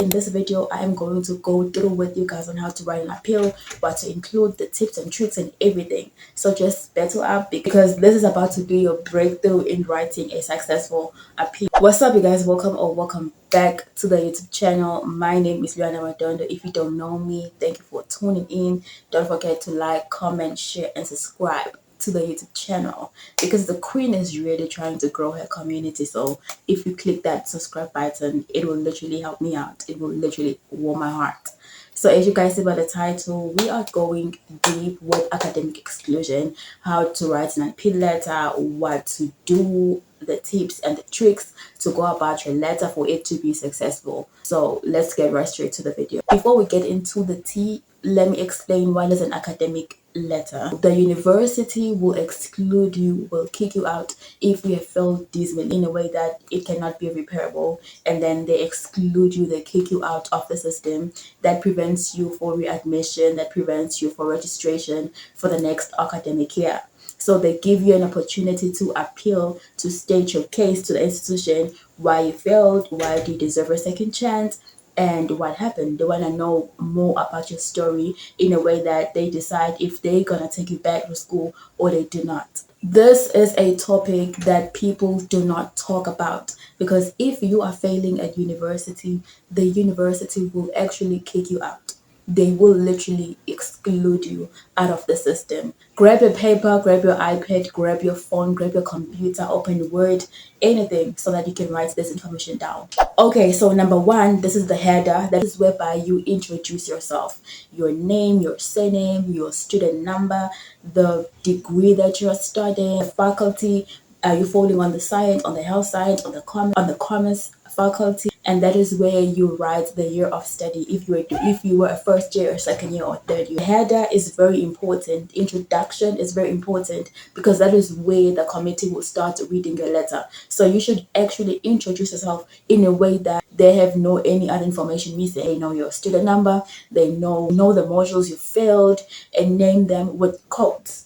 In this video, I am going to go through with you guys on how to write an appeal, what to include, the tips and tricks and everything. So just battle up because this is about to be your breakthrough in writing a successful appeal. What's up, you guys? Welcome back to the YouTube channel. My name is Liana Madondo. If you don't know me, thank you for tuning in. Don't forget to like, comment, share, and subscribe to the YouTube channel because the queen is really trying to grow her community. So if you click that subscribe button, it will literally help me out. It will literally warm my heart. So as you guys see by the title, we are going deep with academic exclusion, how to write an appeal letter, what to do, the tips and the tricks to go about your letter for it to be successful. So let's get right straight to the video. Before we get into the tea, let me explain what is an academic letter. The university will exclude you, will kick you out if you have failed dismally in a way that it cannot be repairable, and then they exclude you, they kick you out of the system. That prevents you for readmission, that prevents you for registration for the next academic year. So they give you an opportunity to appeal, to state your case to the institution, why you failed, why do you deserve a second chance, and what happened. They want to know more about your story in a way that they decide if they're going to take you back to school or they do not. This is a topic that people do not talk about because if you are failing at university, the university will actually kick you out. They will literally exclude you out of the system. Grab your paper, grab your iPad, grab your phone, grab your computer, open Word, anything so that you can write this information down. Okay, so number one, this is the header. That is whereby you introduce yourself. Your name, your surname, your student number, the degree that you're studying, faculty. Are you falling on the science, on the health science, on the commerce faculty? And that is where you write the year of study if you were a first year or second year or third year. The header is very important. Introduction is very important because that is where the committee will start reading your letter. So you should actually introduce yourself in a way that they have no any other information missing. They know your student number, they know the modules you failed, and name them with codes.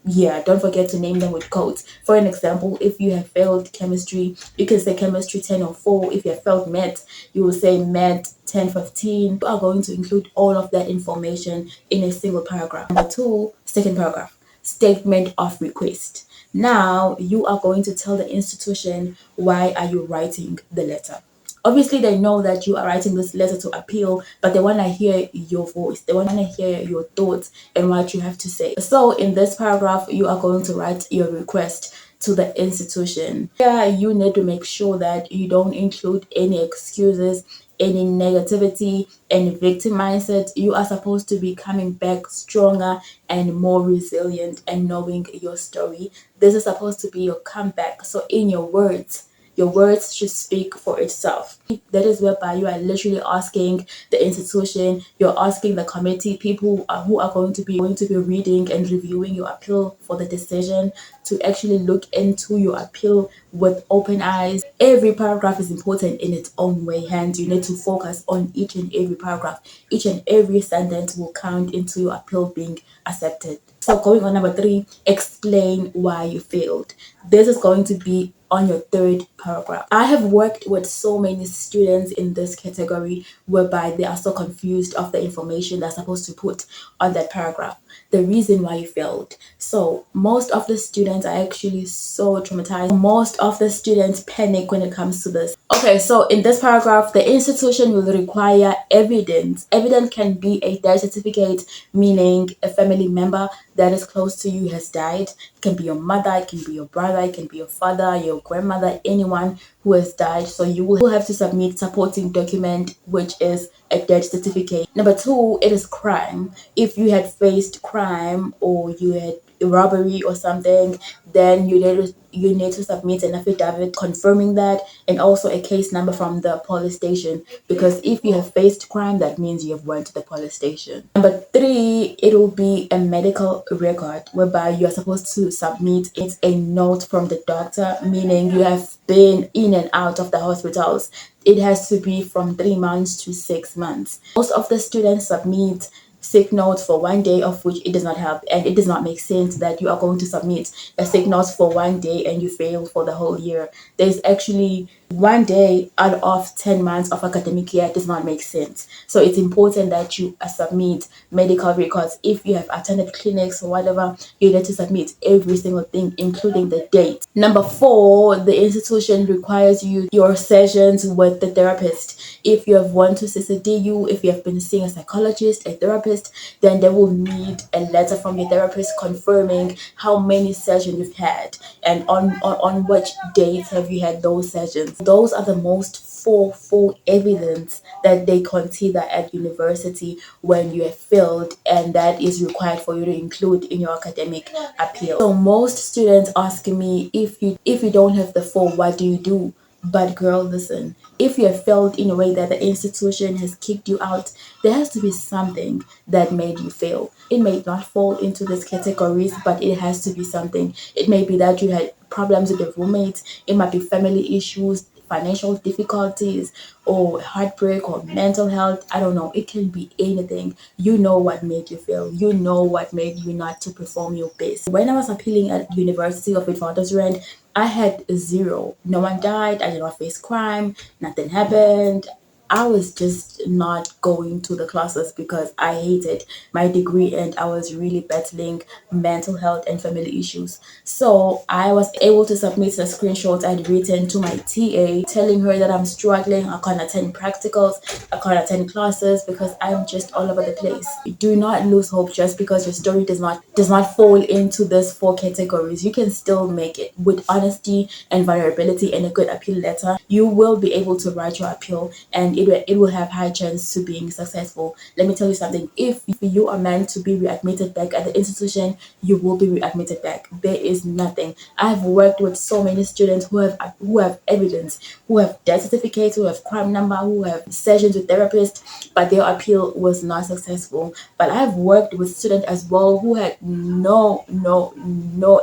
Yeah, don't forget to name them with codes. For an example, if you have failed chemistry, you can say chemistry 1004. If you have failed math, you will say math 1015. You are going to include all of that information in a single paragraph. Number two, second paragraph, statement of request. Now you are going to tell the institution why are you writing the letter. Obviously, they know that you are writing this letter to appeal, but they want to hear your voice. They want to hear your thoughts and what you have to say. So in this paragraph, you are going to write your request to the institution. Yeah, you need to make sure that you don't include any excuses, any negativity, any victim mindset. You are supposed to be coming back stronger and more resilient and knowing your story. This is supposed to be your comeback. So in your words should speak for itself. That is whereby you are literally asking the institution, you're asking the committee, people who are going to be reading and reviewing your appeal for the decision to actually look into your appeal with open eyes. Every paragraph is important in its own way, hence you need to focus on each and every paragraph. Each and every sentence will count into your appeal being accepted. So going on number three, explain why you failed. This is going to be on your third paragraph. I have worked with so many students in this category whereby they are so confused of the information they're supposed to put on that paragraph, the reason why you failed. So most of the students are actually so traumatized. Most of the students panic when it comes to this. Okay, so in this paragraph, the institution will require evidence. Evidence can be a death certificate, meaning a family member that is close to you has died. It can be your mother, it can be your brother, it can be your father, your grandmother, anyone who has died. So you will have to submit supporting document, which is a death certificate. Number two, it is crime. If you had faced crime or you had a robbery or something, then you need to submit an affidavit confirming that, and also a case number from the police station, because if you have faced crime, that means you have went to the police station. Number three, it will be a medical record whereby you are supposed to submit a note from the doctor, meaning you have been in and out of the hospitals. It has to be from 3 months to 6 months. Most of the students submit sick notes for 1 day, of which it does not help, and it does not make sense that you are going to submit a sick note for 1 day and you fail for the whole year. There's actually One day out of 10 months of academic year does not make sense. So it's important that you submit medical records. If you have attended clinics or whatever, you need to submit every single thing, including the date. Number four, the institution requires you your sessions with the therapist. If you have went to CCDU, if you have been seeing a psychologist, a therapist, then they will need a letter from your therapist confirming how many sessions you've had and on which dates have you had those sessions. Those are the most full evidence that they consider at university when you have failed, and that is required for you to include in your academic appeal. So most students ask me, if you don't have the full, what do you do? But girl, listen, if you have failed in a way that the institution has kicked you out, there has to be something that made you fail. It may not fall into these categories, but it has to be something. It may be that you had problems with your roommates, it might be family issues, financial difficulties, or heartbreak, or mental health. I don't know. It can be anything. You know what made you fail. You know what made you not to perform your best. When I was appealing at University of Witwatersrand, I had zero. No one died. I did not face crime. Nothing happened. I was just not going to the classes because I hated my degree and I was really battling mental health and family issues. So I was able to submit the screenshots I'd written to my TA telling her that I'm struggling. I can't attend practicals, I can't attend classes because I'm just all over the place. Do not lose hope just because your story does not fall into these four categories. You can still make it with honesty and vulnerability and a good appeal letter. You will be able to write your appeal and it will have high chance to being successful. Let me tell you something. If you are meant to be readmitted back at the institution, you will be readmitted back. There is nothing. I've worked with so many students who have evidence, who have death certificates, who have crime number, who have sessions with therapists, but their appeal was not successful. But I've worked with students as well who had no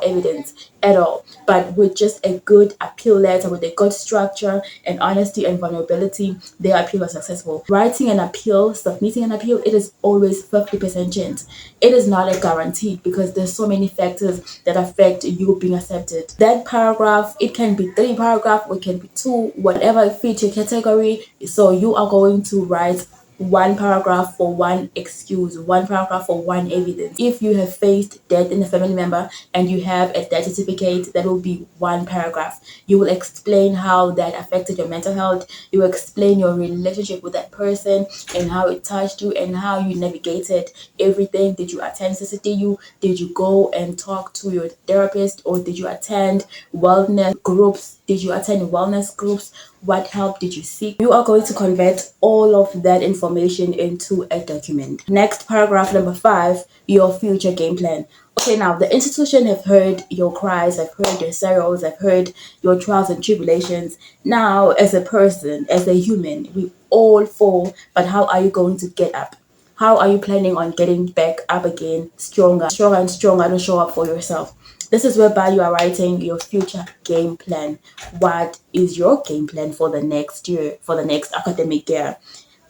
evidence at all, but with just a good appeal letter, with a good structure and honesty and vulnerability, their appeal was successful. Writing an appeal, submitting an appeal, it is always 50% chance. It is not a guarantee because there's so many factors that affect you being accepted. That paragraph, it can be 3 paragraphs, or it can be 2, whatever fits your category. So you are going to write 1 paragraph for one excuse, 1 paragraph for one evidence. If you have faced death in a family member and you have a death certificate, that will be 1 paragraph. You will explain how that affected your mental health. You will explain your relationship with that person and how it touched you and how you navigated everything. Did you attend CCTU? Did you go and talk to your therapist, or did you attend wellness groups? Did you attend wellness groups? What help did you seek? You are going to convert all of that information into a document. Next, paragraph number 5, your future game plan. Okay, now the institution have heard your cries, I've heard your sorrows, I've heard your trials and tribulations. Now, as a person, as a human, we all fall, but how are you going to get up? How are you planning on getting back up again, stronger and stronger to show up for yourself? This is whereby you are writing your future game plan. What is your game plan for the next year, for the next academic year?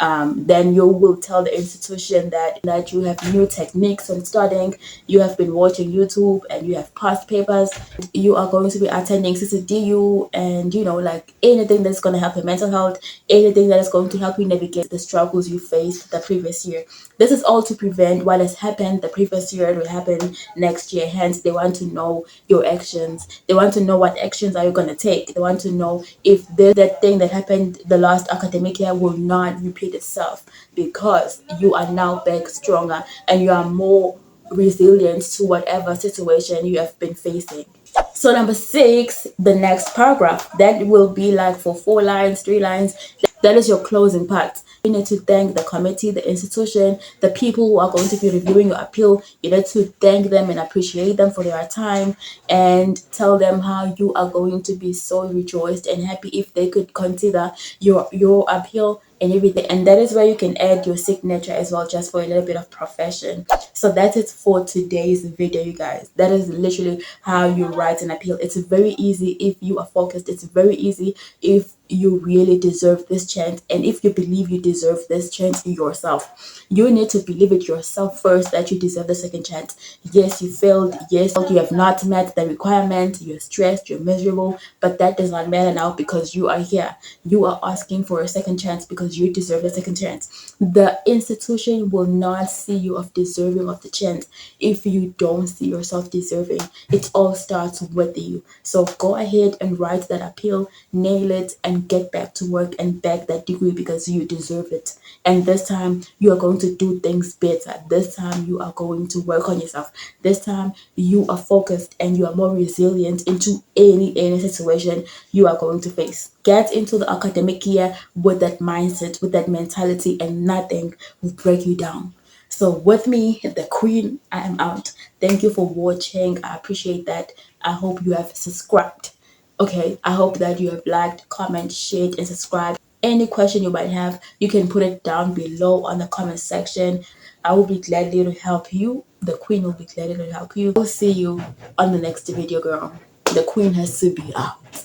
Then you will tell the institution that you have new techniques on studying, you have been watching YouTube and you have past papers, you are going to be attending CCDU, and like anything that's going to help your mental health, anything that is going to help you navigate the struggles you faced the previous year. This is all to prevent what has happened the previous year will happen next year. Hence, they want to know your actions. They want to know what actions are you going to take. They want to know if that thing that happened the last academic year will not repeat itself, because you are now back stronger and you are more resilient to whatever situation you have been facing. So number 6, the next paragraph, that will be like for 4 lines, 3 lines. That is your closing part. You need to thank the committee, the institution, the people who are going to be reviewing your appeal. You need to thank them and appreciate them for their time, and tell them how you are going to be so rejoiced and happy if they could consider your appeal and everything. And that is where you can add your signature as well, just for a little bit of profession. So that is for today's video, you guys. That is literally how you write an appeal. It's very easy if you are focused. It's very easy if you really deserve this chance, and if you believe you deserve this chance yourself. You need to believe it yourself first, that you deserve the second chance. Yes, you failed. Yes, you have not met the requirement. You're stressed, you're miserable, but that does not matter now, because you are here. You are asking for a second chance because you deserve a second chance. The institution will not see you of deserving of the chance if you don't see yourself deserving. It all starts with you. So go ahead and write that appeal, nail it, and get back to work and bag that degree, because you deserve it. And this time you are going to do things better. This time you are going to work on yourself. This time you are focused and you are more resilient into any situation you are going to face. Get into the academic year with that mindset, with that mentality, and nothing will break you down. So with me, the queen, I am out. Thank you for watching. I appreciate that. I hope you have subscribed. Okay, I hope that you have liked, comment, shared, and subscribed. Any question you might have, you can put it down below on the comment section. I will be gladly to help you. The queen will be gladly to help you. I'll see you on the next video, girl. The queen has to be out.